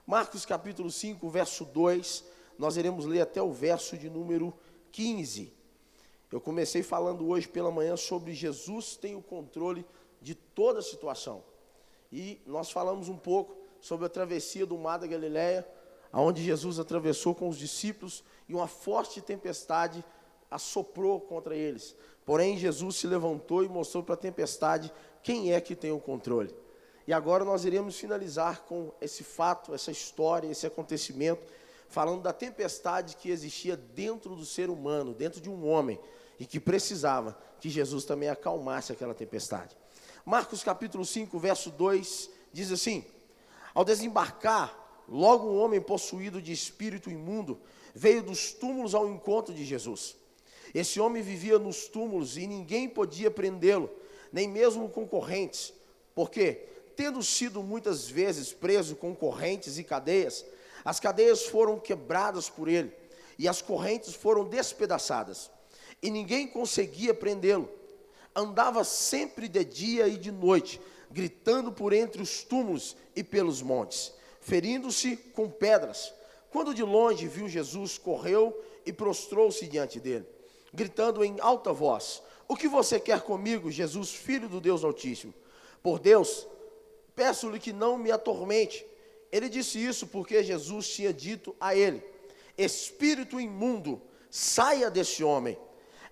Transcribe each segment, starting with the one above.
Marcos capítulo 5, verso 2, nós iremos ler até o verso de número 15. Eu comecei falando hoje pela manhã sobre Jesus tem o controle de toda a situação. E nós falamos um pouco sobre a travessia do mar da Galileia, onde Jesus atravessou com os discípulos e uma forte tempestade assoprou contra eles. Porém, Jesus se levantou e mostrou para a tempestade quem é que tem o controle. E agora nós iremos finalizar com esse fato, essa história, esse acontecimento, falando da tempestade que existia dentro do ser humano, dentro de um homem, e que precisava que Jesus também acalmasse aquela tempestade. Marcos capítulo 5, verso 2, diz assim: ao desembarcar, logo um homem possuído de espírito imundo veio dos túmulos ao encontro de Jesus. Esse homem vivia nos túmulos e ninguém podia prendê-lo, nem mesmo concorrentes. Por quê? Tendo sido muitas vezes preso com correntes e cadeias, as cadeias foram quebradas por ele e as correntes foram despedaçadas. E ninguém conseguia prendê-lo. Andava sempre de dia e de noite, gritando por entre os túmulos e pelos montes, ferindo-se com pedras. Quando de longe viu Jesus, correu e prostrou-se diante dele, gritando em alta voz: o que você quer comigo, Jesus, filho do Deus Altíssimo? Por Deus, peço-lhe que não me atormente. Ele disse isso porque Jesus tinha dito a ele: espírito imundo, saia desse homem.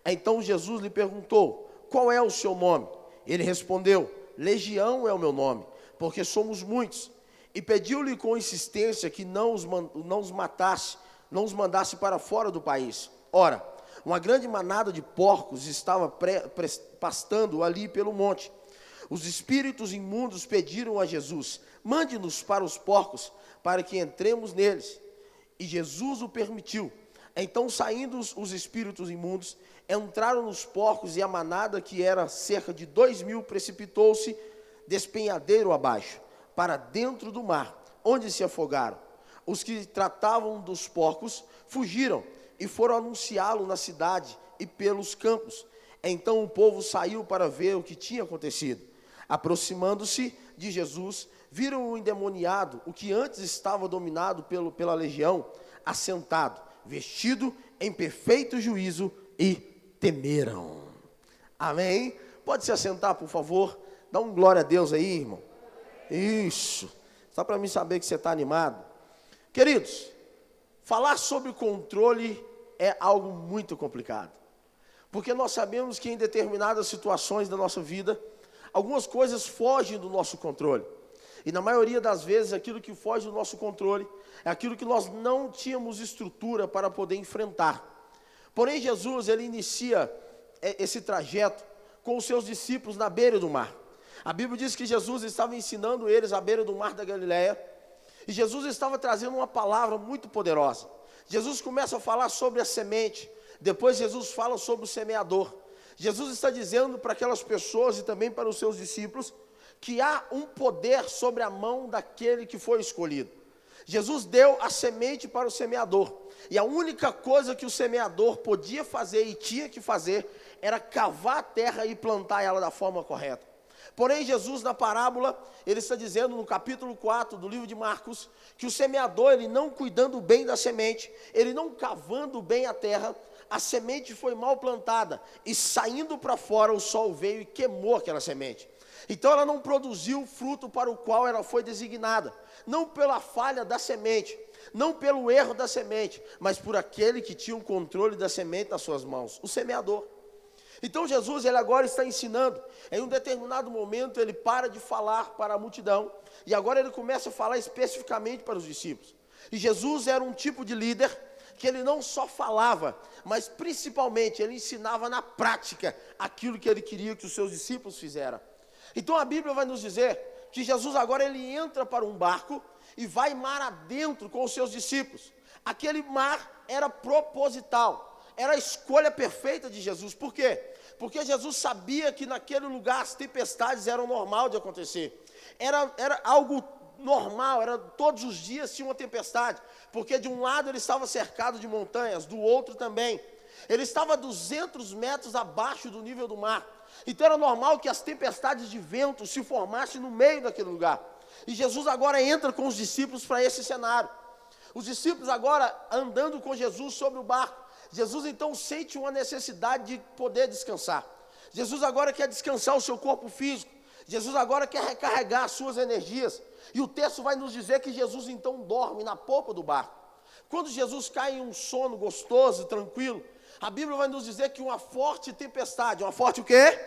Então Jesus lhe perguntou: qual é o seu nome? Ele respondeu: Legião é o meu nome, porque somos muitos. E pediu-lhe com insistência que não os mandasse para fora do país. Ora, uma grande manada de porcos estava pastando ali pelo monte. Os espíritos imundos pediram a Jesus: mande-nos para os porcos, para que entremos neles. E Jesus o permitiu. Então, saindo os espíritos imundos, entraram nos porcos, e a manada, que era cerca de 2.000, precipitou-se despenhadeiro abaixo, para dentro do mar, onde se afogaram. Os que tratavam dos porcos fugiram e foram anunciá-lo na cidade e pelos campos. Então o povo saiu para ver o que tinha acontecido. Aproximando-se de Jesus, viram o endemoniado, o que antes estava dominado pela legião, assentado, vestido em perfeito juízo, e temeram. Amém? Pode se assentar, por favor. Dá um glória a Deus aí, irmão. Isso. Só para mim saber que você está animado. Queridos, falar sobre controle é algo muito complicado. Porque nós sabemos que em determinadas situações da nossa vida, algumas coisas fogem do nosso controle. E na maioria das vezes, aquilo que foge do nosso controle é aquilo que nós não tínhamos estrutura para poder enfrentar. Porém, Jesus, ele inicia esse trajeto com os seus discípulos na beira do mar. A Bíblia diz que Jesus estava ensinando eles à beira do mar da Galileia. E Jesus estava trazendo uma palavra muito poderosa. Jesus começa a falar sobre a semente. Depois Jesus fala sobre o semeador. Jesus está dizendo para aquelas pessoas e também para os seus discípulos que há um poder sobre a mão daquele que foi escolhido. Jesus deu a semente para o semeador. E a única coisa que o semeador podia fazer e tinha que fazer era cavar a terra e plantar ela da forma correta. Porém, Jesus, na parábola, ele está dizendo no capítulo 4 do livro de Marcos, que o semeador, ele não cuidando bem da semente, ele não cavando bem a terra, a semente foi mal plantada, e saindo para fora o sol veio e queimou aquela semente. Então ela não produziu o fruto para o qual ela foi designada, não pela falha da semente, não pelo erro da semente, mas por aquele que tinha o controle da semente nas suas mãos, o semeador. Então Jesus, ele agora está ensinando. Em um determinado momento ele para de falar para a multidão, e agora ele começa a falar especificamente para os discípulos. E Jesus era um tipo de líder que ele não só falava, mas principalmente ele ensinava na prática aquilo que ele queria que os seus discípulos fizessem. Então a Bíblia vai nos dizer que Jesus agora ele entra para um barco e vai mar adentro com os seus discípulos. Aquele mar era proposital, era a escolha perfeita de Jesus. Por quê? Porque Jesus sabia que naquele lugar as tempestades eram normal de acontecer. Era algo normal, todos os dias tinha uma tempestade, porque de um lado ele estava cercado de montanhas, do outro também. Ele estava a 200 metros abaixo do nível do mar. Então era normal que as tempestades de vento se formassem no meio daquele lugar. E Jesus agora entra com os discípulos para esse cenário. Os discípulos agora andando com Jesus sobre o barco. Jesus então sente uma necessidade de poder descansar. Jesus agora quer descansar o seu corpo físico. Jesus agora quer recarregar as suas energias. E o texto vai nos dizer que Jesus então dorme na popa do barco. Quando Jesus cai em um sono gostoso, tranquilo, a Bíblia vai nos dizer que uma forte tempestade, uma forte o quê?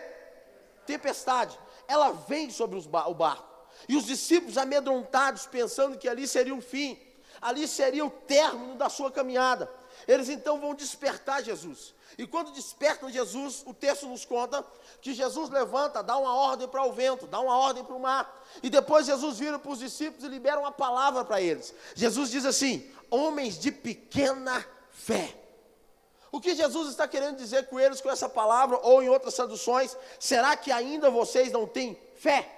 Tempestade, ela vem sobre o barco. E os discípulos amedrontados, pensando que ali seria o fim, ali seria o término da sua caminhada. Eles então vão despertar Jesus. E quando despertam Jesus, o texto nos conta que Jesus levanta, dá uma ordem para o vento, dá uma ordem para o mar. E depois Jesus vira para os discípulos e libera uma palavra para eles. Jesus diz assim: homens de pequena fé. O que Jesus está querendo dizer com eles com essa palavra, ou em outras traduções, será que ainda vocês não têm fé?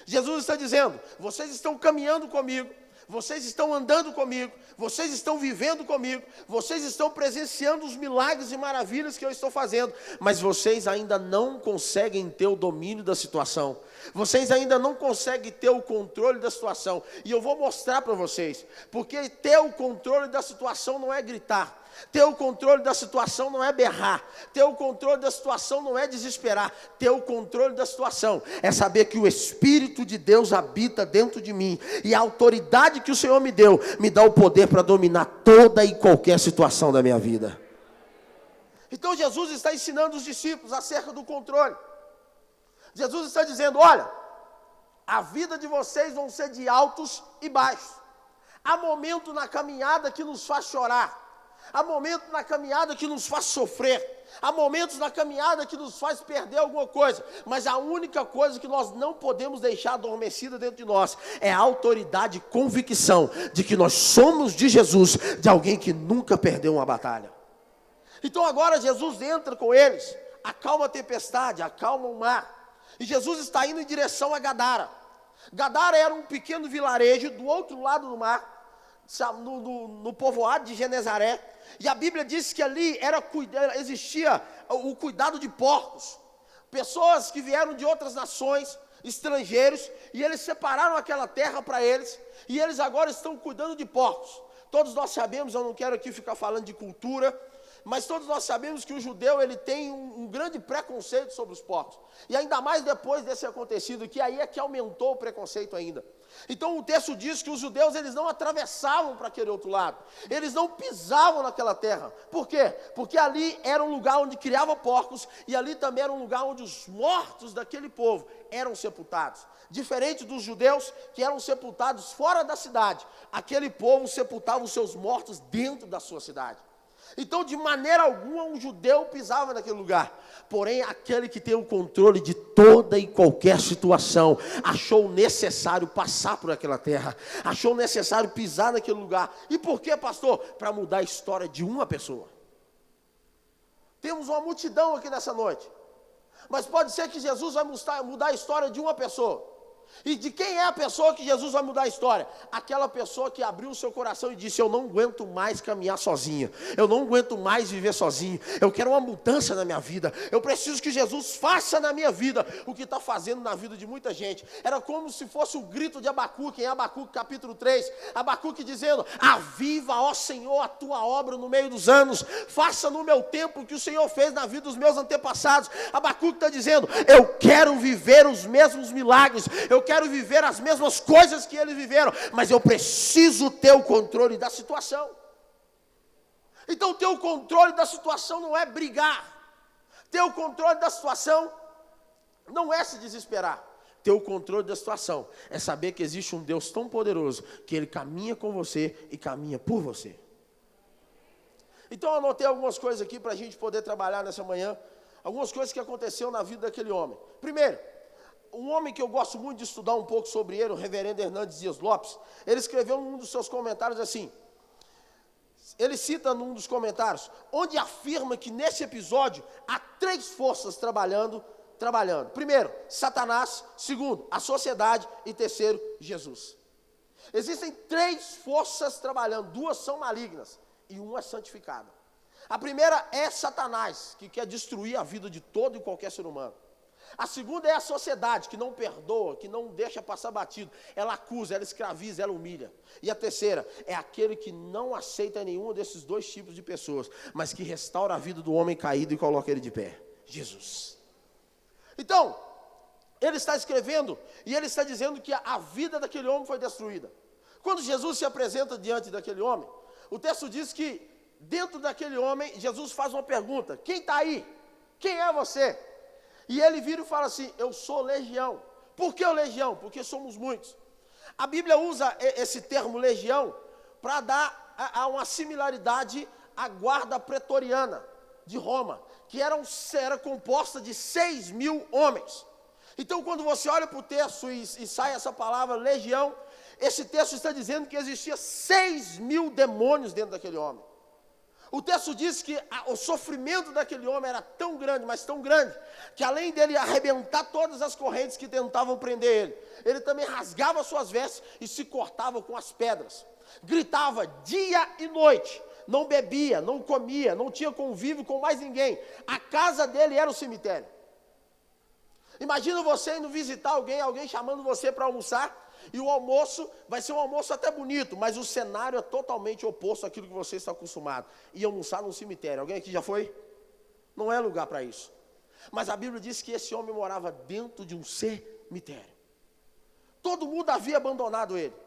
Jesus está dizendo, vocês estão caminhando comigo, vocês estão andando comigo, vocês estão vivendo comigo, vocês estão presenciando os milagres e maravilhas que eu estou fazendo, mas vocês ainda não conseguem ter o domínio da situação, vocês ainda não conseguem ter o controle da situação, e eu vou mostrar para vocês, porque ter o controle da situação não é gritar, ter o controle da situação não é berrar, ter o controle da situação não é desesperar, ter o controle da situação é saber que o Espírito de Deus habita dentro de mim, e a autoridade que o Senhor me deu, me dá o poder para dominar toda e qualquer situação da minha vida. Então Jesus está ensinando os discípulos acerca do controle. Jesus está dizendo, olha, a vida de vocês vão ser de altos e baixos. Há momento na caminhada que nos faz chorar, há momentos na caminhada que nos faz sofrer, há momentos na caminhada que nos faz perder alguma coisa, mas a única coisa que nós não podemos deixar adormecida dentro de nós é a autoridade e convicção de que nós somos de Jesus, de alguém que nunca perdeu uma batalha. Então agora Jesus entra com eles, acalma a tempestade, acalma o mar, e Jesus está indo em direção a Gadara. Gadara era um pequeno vilarejo do outro lado do mar, no povoado de Genezaré, e a Bíblia diz que ali existia o cuidado de porcos, pessoas que vieram de outras nações, estrangeiros, e eles separaram aquela terra para eles, e eles agora estão cuidando de porcos. Todos nós sabemos, eu não quero aqui ficar falando de cultura, mas todos nós sabemos que o judeu ele tem um grande preconceito sobre os porcos, e ainda mais depois desse acontecido, que aí é que aumentou o preconceito ainda. Então o texto diz que os judeus eles não atravessavam para aquele outro lado, eles não pisavam naquela terra. Por quê? Porque ali era um lugar onde criava porcos, e ali também era um lugar onde os mortos daquele povo eram sepultados. Diferente dos judeus que eram sepultados fora da cidade, aquele povo sepultava os seus mortos dentro da sua cidade. Então, de maneira alguma, um judeu pisava naquele lugar. Porém, aquele que tem o controle de toda e qualquer situação, achou necessário passar por aquela terra, achou necessário pisar naquele lugar. E por quê, pastor? Para mudar a história de uma pessoa. Temos uma multidão aqui nessa noite, mas pode ser que Jesus vai mudar a história de uma pessoa. E de quem é a pessoa que Jesus vai mudar a história? Aquela pessoa que abriu o seu coração e disse, eu não aguento mais caminhar sozinha, eu não aguento mais viver sozinho, eu quero uma mudança na minha vida, eu preciso que Jesus faça na minha vida o que está fazendo na vida de muita gente. Era como se fosse o grito de Abacuque, em Abacuque capítulo 3, Abacuque dizendo, aviva, ó Senhor, a tua obra no meio dos anos, faça no meu tempo o que o Senhor fez na vida dos meus antepassados. Abacuque está dizendo, eu quero viver os mesmos milagres, eu quero viver as mesmas coisas que eles viveram, mas eu preciso ter o controle da situação. Então ter o controle da situação não é brigar, ter o controle da situação não é se desesperar, ter o controle da situação é saber que existe um Deus tão poderoso, que Ele caminha com você e caminha por você. Então eu anotei algumas coisas aqui para a gente poder trabalhar nessa manhã, algumas coisas que aconteceram na vida daquele homem. Primeiro, um homem que eu gosto muito de estudar um pouco sobre ele, o reverendo Hernandes Dias Lopes, ele escreveu num dos seus comentários assim, ele cita num dos comentários, onde afirma que nesse episódio há 3 forças trabalhando. Primeiro, Satanás. Segundo, a sociedade. E terceiro, Jesus. Existem 3 forças trabalhando, 2 são malignas e 1 é santificada. A primeira é Satanás, que quer destruir a vida de todo e qualquer ser humano. A segunda é a sociedade, que não perdoa, que não deixa passar batido. Ela acusa, ela escraviza, ela humilha. E a terceira é aquele que não aceita nenhum desses dois tipos de pessoas, mas que restaura a vida do homem caído e coloca ele de pé. Jesus. Então, ele está escrevendo e ele está dizendo que a vida daquele homem foi destruída. Quando Jesus se apresenta diante daquele homem, o texto diz que dentro daquele homem, Jesus faz uma pergunta: quem está aí? Quem é você? E ele vira e fala assim: eu sou legião. Por que o legião? Porque somos muitos. A Bíblia usa esse termo legião para dar uma similaridade à guarda pretoriana de Roma, que era composta de 6.000 homens. Então, quando você olha para o texto e sai essa palavra legião, esse texto está dizendo que existia 6.000 demônios dentro daquele homem. O texto diz que o sofrimento daquele homem era tão grande, mas tão grande, que além dele arrebentar todas as correntes que tentavam prender ele também rasgava suas vestes e se cortava com as pedras. Gritava dia e noite, não bebia, não comia, não tinha convívio com mais ninguém. A casa dele era o cemitério. Imagina você indo visitar alguém chamando você para almoçar, e o almoço vai ser um almoço até bonito, mas o cenário é totalmente oposto àquilo que você está acostumado. E almoçar num cemitério. Alguém aqui já foi? Não é lugar para isso. Mas a Bíblia diz que esse homem morava dentro de um cemitério. Todo mundo havia abandonado ele.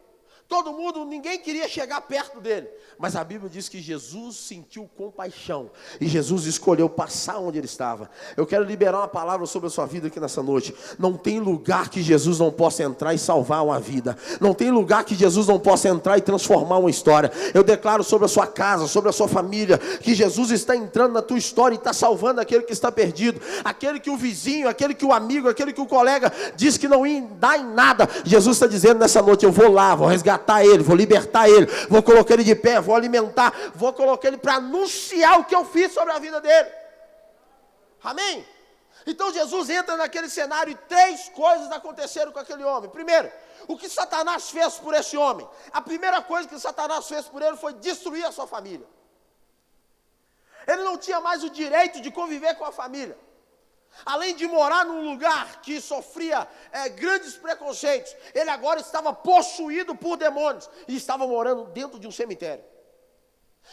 Ninguém queria chegar perto dele. Mas a Bíblia diz que Jesus sentiu compaixão. E Jesus escolheu passar onde ele estava. Eu quero liberar uma palavra sobre a sua vida aqui nessa noite. Não tem lugar que Jesus não possa entrar e salvar uma vida. Não tem lugar que Jesus não possa entrar e transformar uma história. Eu declaro sobre a sua casa, sobre a sua família, que Jesus está entrando na tua história e está salvando aquele que está perdido. Aquele que o vizinho, aquele que o amigo, aquele que o colega diz que não dá em nada. Jesus está dizendo nessa noite: eu vou lá, vou resgatar ele, vou libertar ele, vou colocar ele de pé, vou alimentar, vou colocar ele para anunciar o que eu fiz sobre a vida dele. Amém? Então Jesus entra naquele cenário e 3 coisas aconteceram com aquele homem. Primeiro, o que Satanás fez por esse homem? A primeira coisa que Satanás fez por ele foi destruir a sua família. Ele não tinha mais o direito de conviver com a família. Além de morar num lugar que sofria grandes preconceitos, ele agora estava possuído por demônios e estava morando dentro de um cemitério.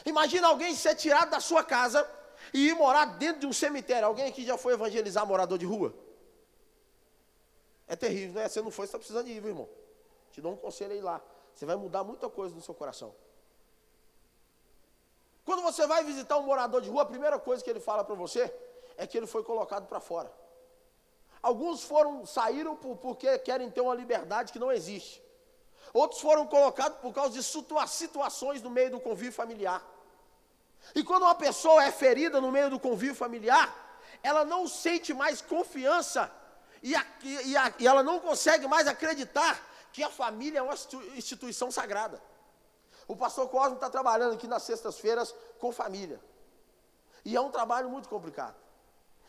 Imagina alguém ser tirado da sua casa e ir morar dentro de um cemitério. Alguém aqui já foi evangelizar morador de rua? É terrível, né? Você não foi, você está precisando de ir, meu irmão. Te dou um conselho aí lá. Você vai mudar muita coisa no seu coração. Quando você vai visitar um morador de rua, a primeira coisa que ele fala para você é que ele foi colocado para fora. Alguns saíram porque querem ter uma liberdade que não existe. Outros foram colocados por causa de situações no meio do convívio familiar. E quando uma pessoa é ferida no meio do convívio familiar, ela não sente mais confiança e ela não consegue mais acreditar que a família é uma instituição sagrada. O pastor Cosmo está trabalhando aqui nas sextas-feiras com família. E é um trabalho muito complicado.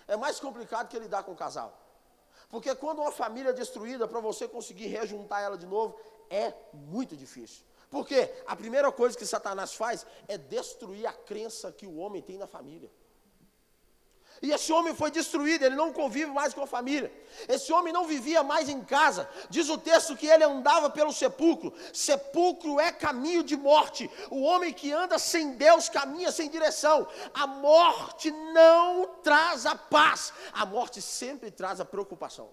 É mais complicado que lidar com o casal. Porque quando uma família é destruída, para você conseguir rejuntar ela de novo, é muito difícil. Porque a primeira coisa que Satanás faz é destruir a crença que o homem tem na família. E esse homem foi destruído, ele não convive mais com a família. Esse homem não vivia mais em casa. Diz o texto que ele andava pelo sepulcro. Sepulcro é caminho de morte. O homem que anda sem Deus caminha sem direção. A morte não traz a paz. A morte sempre traz a preocupação.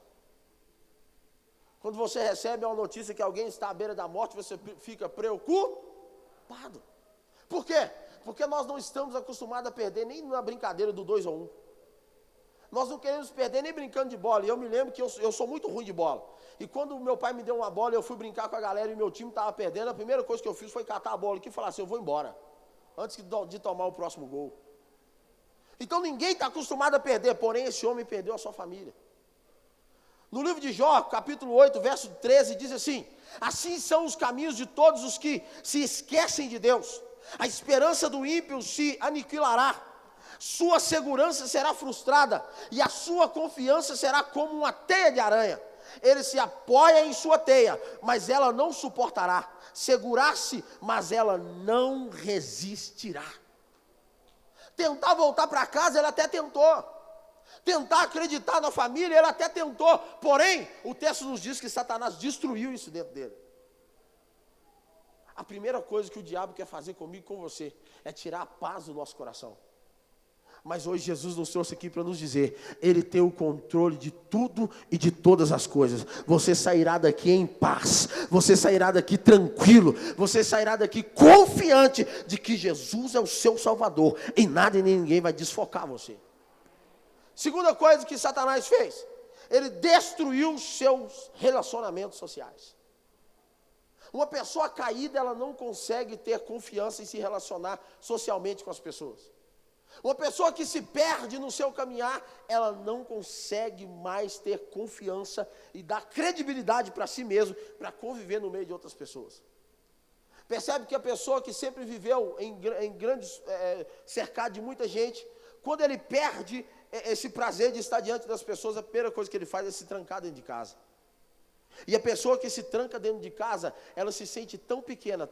Quando você recebe uma notícia que alguém está à beira da morte, você fica preocupado. Por quê? Porque nós não estamos acostumados a perder nem na brincadeira do 2 a 1. Nós não queremos perder nem brincando de bola. E eu me lembro que eu sou muito ruim de bola. E quando meu pai me deu uma bola, eu fui brincar com a galera e meu time estava perdendo, a primeira coisa que eu fiz foi catar a bola aqui e falar assim: eu vou embora, antes de tomar o próximo gol. Então ninguém está acostumado a perder, porém esse homem perdeu a sua família. No livro de Jó, capítulo 8, verso 13, diz assim: assim são os caminhos de todos os que se esquecem de Deus. A esperança do ímpio se aniquilará. Sua segurança será frustrada e a sua confiança será como uma teia de aranha. Ele se apoia em sua teia, mas ela não suportará. Segurar-se, mas ela não resistirá. Tentar voltar para casa, ele até tentou. Tentar acreditar na família, ele até tentou. Porém, o texto nos diz que Satanás destruiu isso dentro dele. A primeira coisa que o diabo quer fazer comigo e com você é tirar a paz do nosso coração. Mas hoje Jesus nos trouxe aqui para nos dizer, Ele tem o controle de tudo e de todas as coisas. Você sairá daqui em paz, você sairá daqui tranquilo, você sairá daqui confiante de que Jesus é o seu Salvador. E nada e nem ninguém vai desfocar você. Segunda coisa que Satanás fez, ele destruiu os seus relacionamentos sociais. Uma pessoa caída, ela não consegue ter confiança em se relacionar socialmente com as pessoas. Uma pessoa que se perde no seu caminhar, ela não consegue mais ter confiança e dar credibilidade para si mesmo, para conviver no meio de outras pessoas. Percebe que a pessoa que sempre viveu em grandes, cercado de muita gente, quando ele perde esse prazer de estar diante das pessoas, a primeira coisa que ele faz é se trancar dentro de casa. E a pessoa que se tranca dentro de casa, ela se sente tão pequena,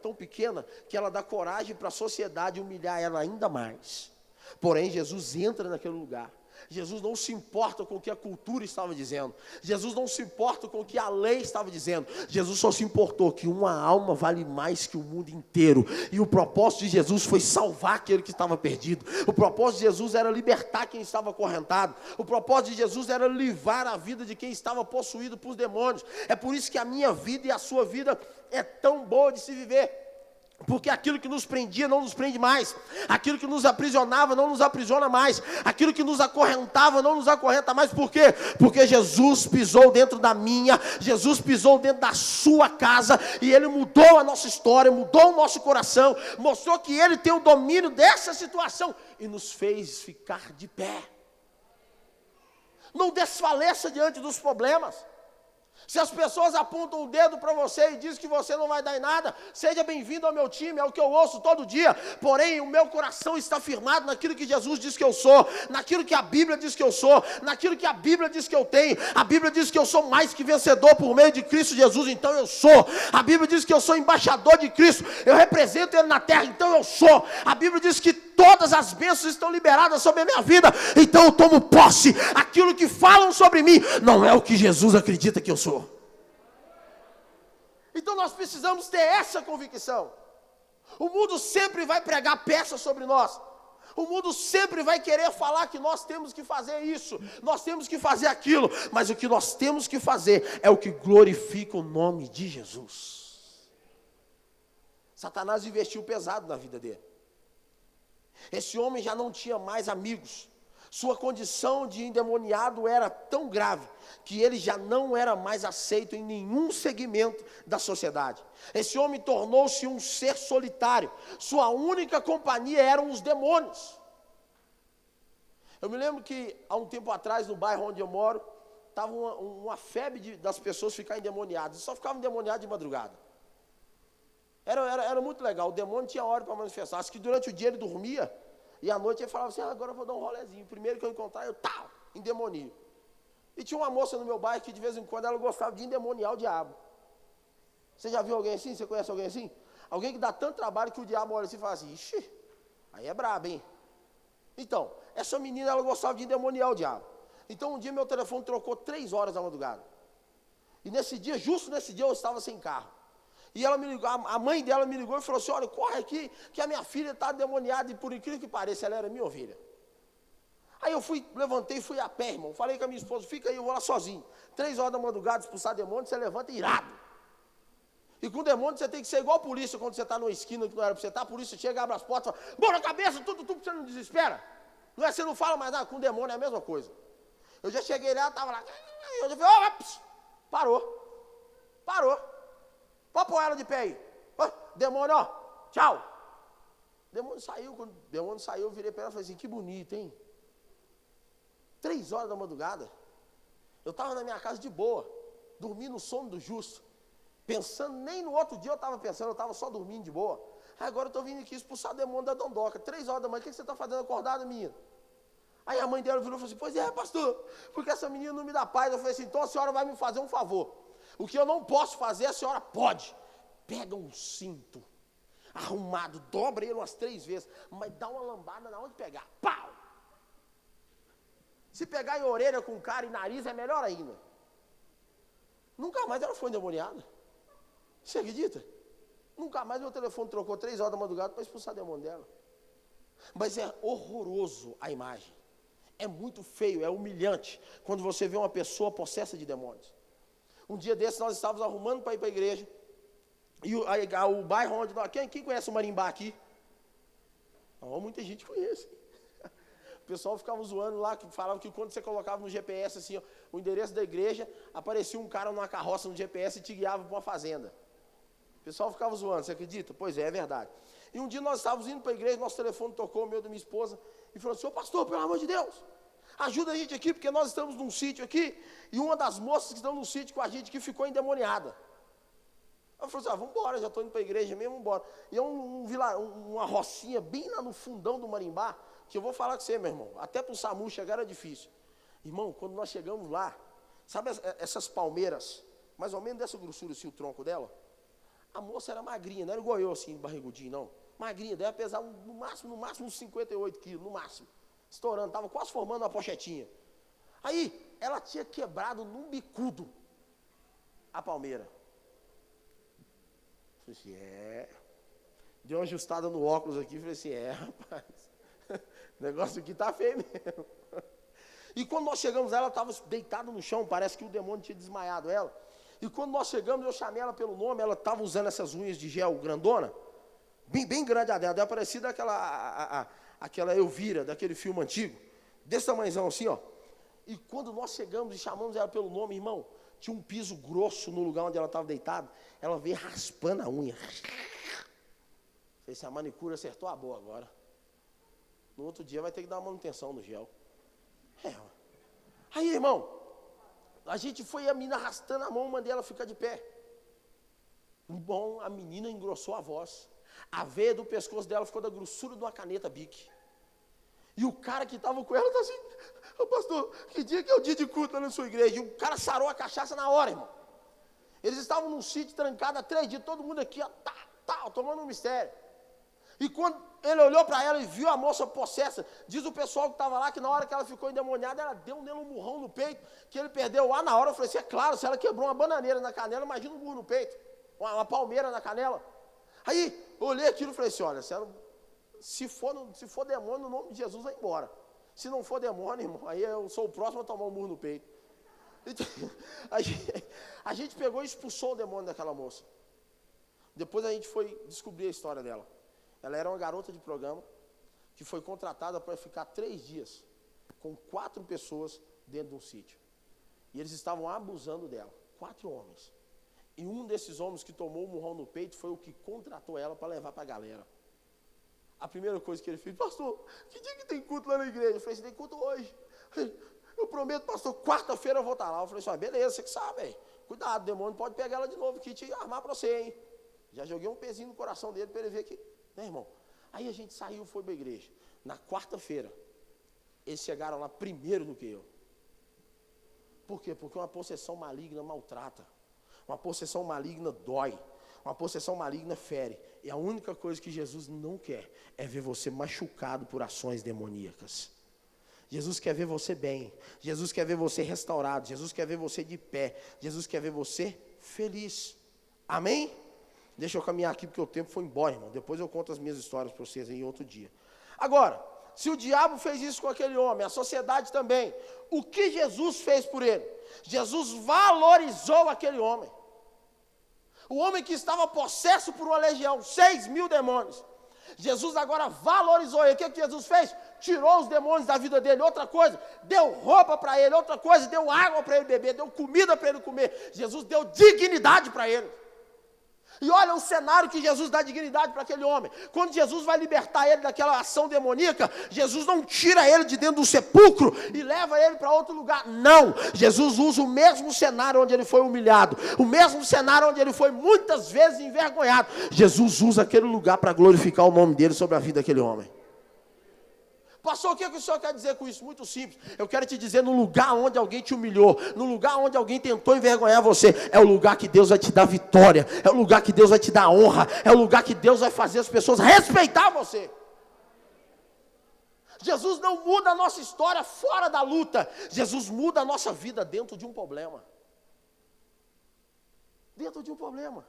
que ela dá coragem para a sociedade humilhar ela ainda mais. Porém, Jesus entra naquele lugar. Jesus não se importa com o que a cultura estava dizendo. Jesus não se importa com o que a lei estava dizendo. Jesus só se importou que uma alma vale mais que o mundo inteiro. E o propósito de Jesus foi salvar aquele que estava perdido. O propósito de Jesus era libertar quem estava acorrentado. O propósito de Jesus era livrar a vida de quem estava possuído por demônios. É por isso que a minha vida e a sua vida é tão boa de se viver. Porque aquilo que nos prendia não nos prende mais. Aquilo que nos aprisionava não nos aprisiona mais. Aquilo que nos acorrentava não nos acorrenta mais. Por quê? Porque Jesus pisou dentro da minha, Jesus pisou dentro da sua casa, e Ele mudou a nossa história, mudou o nosso coração, mostrou que Ele tem o domínio dessa situação e nos fez ficar de pé. Não desfaleça diante dos problemas. Se as pessoas apontam o dedo para você e dizem que você não vai dar em nada, seja bem-vindo ao meu time, é o que eu ouço todo dia. Porém, o meu coração está firmado naquilo que Jesus diz que eu sou, naquilo que a Bíblia diz que eu sou, naquilo que a Bíblia diz que eu tenho. A Bíblia diz que eu sou mais que vencedor por meio de Cristo Jesus, então eu sou. A Bíblia diz que eu sou embaixador de Cristo, eu represento Ele na terra, então eu sou. A Bíblia diz que todas as bênçãos estão liberadas sobre a minha vida, então eu tomo posse. Aquilo que falam sobre mim não é o que Jesus acredita que eu sou. Então nós precisamos ter essa convicção. O mundo sempre vai pregar peças sobre nós. O mundo sempre vai querer falar que nós temos que fazer isso, nós temos que fazer aquilo, mas o que nós temos que fazer é o que glorifica o nome de Jesus. Satanás investiu pesado na vida dele. Esse homem já não tinha mais amigos. Sua condição de endemoniado era tão grave que ele já não era mais aceito em nenhum segmento da sociedade. Esse homem tornou-se um ser solitário. Sua única companhia eram os demônios. Eu me lembro que há um tempo atrás, no bairro onde eu moro, estava uma febre das pessoas ficarem endemoniadas. Só ficavam endemoniados de madrugada. Era muito legal. O demônio tinha hora para manifestar. Acho que durante o dia ele dormia. E à noite ele falava assim, agora eu vou dar um rolezinho. Primeiro que eu encontrar, eu endemonio. E tinha uma moça no meu bairro que de vez em quando ela gostava de endemoniar o diabo. Você já viu alguém assim? Você conhece alguém assim? Alguém que dá tanto trabalho que o diabo olha assim e fala assim, ixi, aí é brabo, hein? Então, essa menina, ela gostava de endemoniar o diabo. Então um dia meu telefone trocou 3 horas da madrugada. E nesse dia, justo nesse dia, eu estava sem carro. E ela me ligou, a mãe dela me ligou e falou assim, olha, corre aqui, que a minha filha está endemoniada, e por incrível que pareça, ela era minha ovelha. Aí eu levantei e fui a pé, irmão. Falei com a minha esposa, fica aí, eu vou lá sozinho. 3 horas da madrugada, expulsar demônio, você levanta irado. E com demônio você tem que ser igual a polícia, quando você está numa esquina que não era para você estar, a polícia chega, abre as portas, fala, bora na cabeça, tudo, você não desespera. Não é, você não fala mais nada, com demônio é a mesma coisa. Eu já cheguei lá, estava lá, eu já falei, parou. Pode pôr ela de pé aí. Demônio, ó, tchau. Quando o demônio saiu, eu virei para ela e falei assim, que bonito, hein? 3 horas da madrugada. Eu estava na minha casa de boa, dormindo no sono do justo. Pensando, nem no outro dia eu estava pensando, eu estava só dormindo de boa. Agora eu estou vindo aqui expulsar o demônio da dondoca. 3 horas da manhã, o que você está fazendo acordada, menina? Aí a mãe dela virou e falou assim, pois é, pastor, porque essa menina não me dá paz. Eu falei assim, então a senhora vai me fazer um favor. O que eu não posso fazer, a senhora pode. Pega um cinto arrumado, dobra ele umas 3 vezes, mas dá uma lambada na onde pegar. Pau! Se pegar em orelha com cara e nariz é melhor ainda. Nunca mais ela foi endemoniada. Você acredita? Nunca mais meu telefone trocou 3 horas da madrugada para expulsar o demônio dela. Mas é horroroso a imagem. É muito feio, é humilhante quando você vê uma pessoa possessa de demônios. Um dia desses nós estávamos arrumando para ir para a igreja. E o bairro onde nós... Quem conhece o Marimbá aqui? Oh, muita gente conhece. O pessoal ficava zoando lá, que falava que quando você colocava no GPS assim, ó, o endereço da igreja, aparecia um cara numa carroça no GPS e te guiava para uma fazenda. O pessoal ficava zoando, você acredita? Pois é verdade. E um dia nós estávamos indo para a igreja, nosso telefone tocou, o meu da minha esposa, e falou assim: ô pastor, pelo amor de Deus, ajuda a gente aqui, porque nós estamos num sítio aqui, e uma das moças que estão no sítio com a gente aqui ficou endemoniada. Eu falei assim: vamos embora, já estou indo para a igreja mesmo, vamos embora. E é uma rocinha bem lá no fundão do Marimbá, que eu vou falar com você, meu irmão, até para o SAMU chegar era difícil. Irmão, quando nós chegamos lá, sabe essas palmeiras, mais ou menos dessa grossura assim, o tronco dela? A moça era magrinha, não era igual eu assim, barrigudinho, não. Magrinha, deve pesar no máximo uns 58 quilos, no máximo. Estourando, estava quase formando uma pochetinha. Aí, ela tinha quebrado num bicudo a palmeira. Falei assim, deu uma ajustada no óculos aqui, falei assim, rapaz, o negócio aqui tá feio mesmo. E quando nós chegamos, ela estava deitada no chão, parece que o demônio tinha desmaiado ela. E quando nós chegamos, eu chamei ela pelo nome, ela estava usando essas unhas de gel grandona, bem grande a dela, parecida aquela Elvira, daquele filme antigo, desse tamanhozão assim, ó. E quando nós chegamos e chamamos ela pelo nome, irmão, tinha um piso grosso no lugar onde ela estava deitada, ela veio raspando a unha. Falei assim, a manicure acertou a boa agora. No outro dia vai ter que dar uma manutenção no gel. Aí, irmão, a gente foi, a menina arrastando a mão, mandei ela ficar de pé. Bom, a menina engrossou a voz. A veia do pescoço dela ficou da grossura de uma caneta Bic. E o cara que estava com ela está assim, pastor, que dia que é o dia de culto na sua igreja? E o cara sarou a cachaça na hora, irmão. Eles estavam num sítio trancado há 3 dias, todo mundo aqui, ó, tomando um mistério. E quando ele olhou para ela e viu a moça possessa, diz o pessoal que estava lá que na hora que ela ficou endemoniada, ela deu nele um murrão no peito, que ele perdeu o ar na hora. Eu falei assim, é claro, se ela quebrou uma bananeira na canela, imagina um murro no peito, uma palmeira na canela. Aí, eu olhei aquilo e falei assim, olha, se for demônio, no nome de Jesus, vai embora. Se não for demônio, irmão, aí eu sou o próximo a tomar um murro no peito. Então, a gente pegou e expulsou o demônio daquela moça. Depois a gente foi descobrir a história dela. Ela era uma garota de programa que foi contratada para ficar 3 dias com 4 pessoas dentro de um sítio. E eles estavam abusando dela, 4 homens. E um desses homens que tomou o murrão no peito foi o que contratou ela para levar para a galera. A primeira coisa que ele fez, pastor, que dia que tem culto lá na igreja? Eu falei, você tem culto hoje. Eu prometo, pastor, quarta-feira eu vou estar lá. Eu falei assim, beleza, você que sabe, véio. Cuidado, o demônio pode pegar ela de novo aqui e te armar para você, hein? Já joguei um pezinho no coração dele para ele ver que, né, irmão? Aí a gente saiu e foi para a igreja. Na quarta-feira, eles chegaram lá primeiro do que eu. Por quê? Porque uma possessão maligna maltrata. Uma possessão maligna dói. Uma possessão maligna fere. E a única coisa que Jesus não quer é ver você machucado por ações demoníacas. Jesus quer ver você bem. Jesus quer ver você restaurado. Jesus quer ver você de pé. Jesus quer ver você feliz. Amém? Deixa eu caminhar aqui porque o tempo foi embora, irmão. Depois eu conto as minhas histórias para vocês aí outro dia. Agora, se o diabo fez isso com aquele homem, a sociedade também, o que Jesus fez por ele? Jesus valorizou aquele homem. O homem que estava possesso por uma legião, 6.000 demônios. Jesus agora valorizou ele. O que Jesus fez? Tirou os demônios da vida dele. Outra coisa, deu roupa para ele. Outra coisa, deu água para ele beber. Deu comida para ele comer. Jesus deu dignidade para ele. E olha o cenário que Jesus dá dignidade para aquele homem. Quando Jesus vai libertar ele daquela ação demoníaca, Jesus não tira ele de dentro do sepulcro e leva ele para outro lugar. Não, Jesus usa o mesmo cenário onde ele foi humilhado, o mesmo cenário onde ele foi muitas vezes envergonhado. Jesus usa aquele lugar para glorificar o nome dele sobre a vida daquele homem. Pastor, o que o senhor quer dizer com isso? Muito simples. Eu quero te dizer, no lugar onde alguém te humilhou, no lugar onde alguém tentou envergonhar você, é o lugar que Deus vai te dar vitória, é o lugar que Deus vai te dar honra, é o lugar que Deus vai fazer as pessoas respeitar você. Jesus não muda a nossa história fora da luta. Jesus muda a nossa vida dentro de um problema. Dentro de um problema.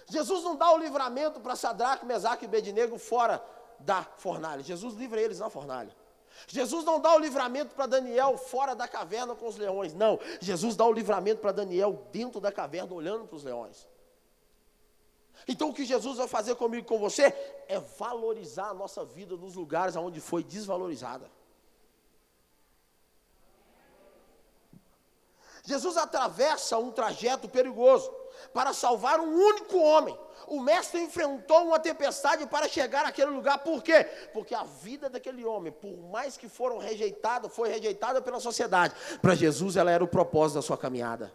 Jesus não dá o livramento para Sadraque, Mesaque e Abednego fora da fornalha. Jesus livra eles na fornalha. Jesus não dá o livramento para Daniel fora da caverna com os leões. Não, Jesus dá o livramento para Daniel dentro da caverna, olhando para os leões. Então o que Jesus vai fazer comigo e com você é valorizar a nossa vida nos lugares onde foi desvalorizada. Jesus atravessa um trajeto perigoso para salvar um único homem. O mestre enfrentou uma tempestade para chegar àquele lugar. Por quê? Porque a vida daquele homem, por mais que foi rejeitada pela sociedade, para Jesus ela era o propósito da sua caminhada.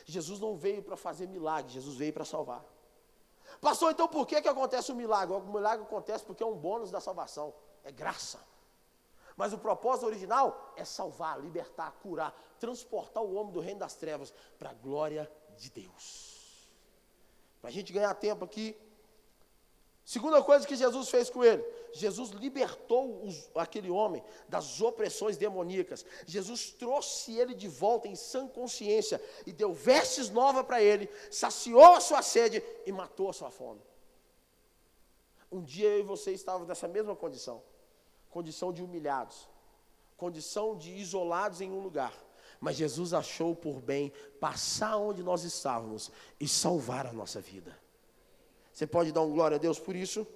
Jesus não veio para fazer milagre, Jesus veio para salvar. Pastor, então por que acontece o milagre? O milagre acontece porque é um bônus da salvação, é graça. Mas o propósito original é salvar, libertar, curar, transportar o homem do reino das trevas para a glória de Deus. Para a gente ganhar tempo aqui, segunda coisa que Jesus fez com ele, Jesus libertou aquele homem das opressões demoníacas. Jesus trouxe ele de volta em sã consciência e deu vestes novas para ele, saciou a sua sede e matou a sua fome. Um dia eu e você estávamos nessa mesma condição de humilhados, condição de isolados em um lugar, mas Jesus achou por bem passar onde nós estávamos e salvar a nossa vida. Você pode dar um glória a Deus por isso?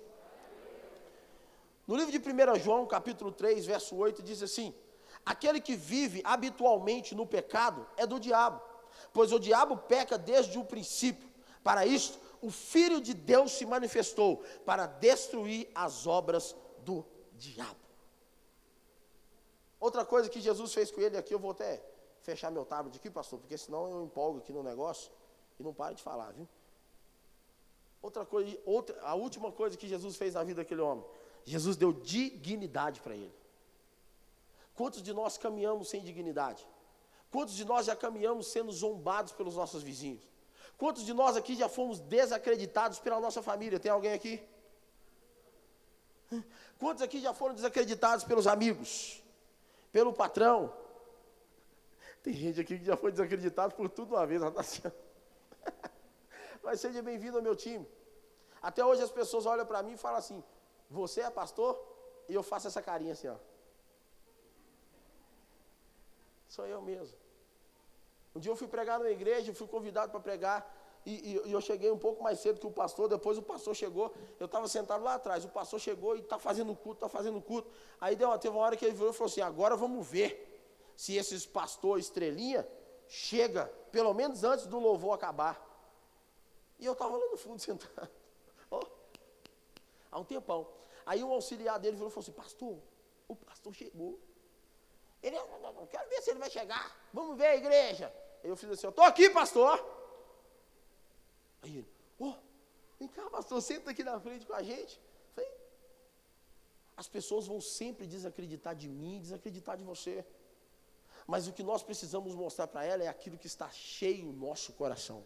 No livro de 1 João, capítulo 3, verso 8, diz assim: aquele que vive habitualmente no pecado é do diabo, pois o diabo peca desde o princípio. Para isto, o Filho de Deus se manifestou, para destruir as obras do diabo. Outra coisa que Jesus fez com ele, aqui eu vou até fechar meu tablet aqui, pastor, porque senão eu empolgo aqui no negócio e não paro de falar, viu? A última coisa que Jesus fez na vida daquele homem, Jesus deu dignidade para ele. Quantos de nós caminhamos sem dignidade? Quantos de nós já caminhamos sendo zombados pelos nossos vizinhos? Quantos de nós aqui já fomos desacreditados pela nossa família? Tem alguém aqui? Quantos aqui já foram desacreditados pelos amigos? Pelo patrão? Tem gente aqui que já foi desacreditado por tudo uma vez, Natácia. Mas seja bem-vindo ao meu time. Até hoje as pessoas olham para mim e falam assim: você é pastor? E eu faço essa carinha assim, ó. Sou eu mesmo. Um dia eu fui pregar numa igreja, fui convidado para pregar, e eu cheguei um pouco mais cedo que o pastor. Depois o pastor chegou, eu estava sentado lá atrás, o pastor chegou e está fazendo culto. Aí teve uma hora que ele virou e falou assim: agora vamos ver se esses pastor estrelinha chega, pelo menos antes do louvor acabar. E eu estava lá no fundo sentado, há um tempão. Aí o auxiliar dele virou e falou assim: pastor, o pastor chegou. Ele, não quero ver se ele vai chegar, vamos ver a igreja. Eu fiz assim: eu estou aqui, pastor. Aí ele: vem cá, pastor, senta aqui na frente com a gente. Falei: as pessoas vão sempre desacreditar de mim, desacreditar de você. Mas o que nós precisamos mostrar para ela é aquilo que está cheio no nosso coração.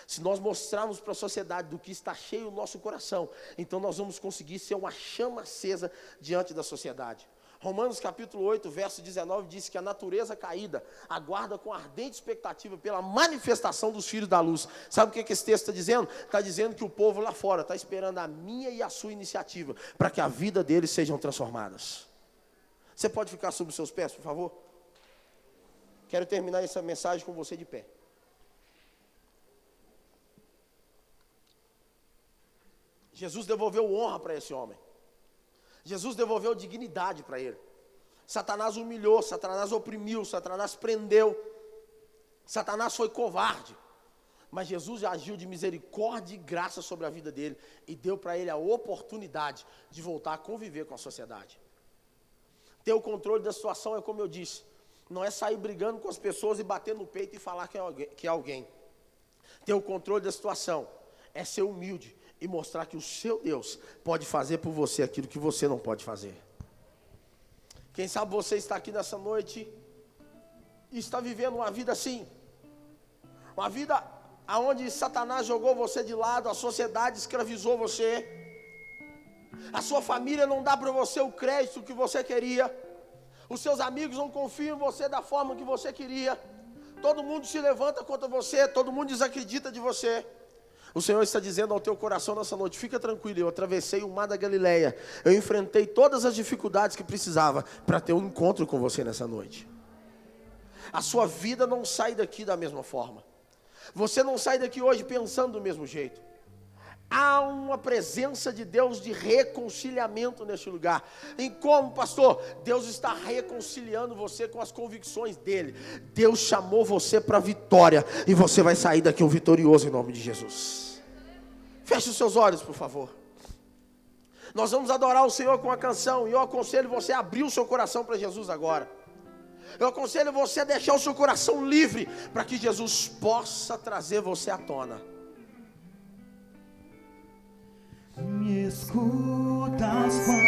Se nós mostrarmos para a sociedade do que está cheio o nosso coração, então nós vamos conseguir ser uma chama acesa diante da sociedade. Romanos capítulo 8, verso 19, diz que a natureza caída aguarda com ardente expectativa pela manifestação dos filhos da luz. Sabe o que esse texto está dizendo? Está dizendo que o povo lá fora está esperando a minha e a sua iniciativa para que a vida deles sejam transformadas. Você pode ficar sobre os seus pés, por favor? Quero terminar essa mensagem com você de pé. Jesus devolveu honra para esse homem. Jesus devolveu dignidade para ele. Satanás humilhou, Satanás oprimiu, Satanás prendeu. Satanás foi covarde. Mas Jesus agiu de misericórdia e graça sobre a vida dele e deu para ele a oportunidade de voltar a conviver com a sociedade. Ter o controle da situação é como eu disse, não é sair brigando com as pessoas e bater no peito e falar que é alguém. Ter o controle da situação é ser humilde e mostrar que o seu Deus pode fazer por você aquilo que você não pode fazer. Quem sabe você está aqui nessa noite e está vivendo uma vida assim, uma vida onde Satanás jogou você de lado, a sociedade escravizou você, A sua família não dá para você o crédito que você queria. Os seus amigos não confiam em você da forma que você queria. Todo mundo se levanta contra você, todo mundo desacredita de você. O Senhor está dizendo ao teu coração nessa noite: fica tranquilo, eu atravessei o mar da Galileia, eu enfrentei todas as dificuldades que precisava para ter um encontro com você nessa noite. A sua vida não sai daqui da mesma forma. Você não sai daqui hoje pensando do mesmo jeito. Há uma presença de Deus de reconciliamento neste lugar. Em como, pastor? Deus está reconciliando você com as convicções dEle. Deus chamou você para a vitória, e você vai sair daqui um vitorioso em nome de Jesus. Feche os seus olhos, por favor. Nós vamos adorar o Senhor com a canção, e eu aconselho você a abrir o seu coração para Jesus agora. Eu aconselho você a deixar o seu coração livre, para que Jesus possa trazer você à tona. Me escutas quando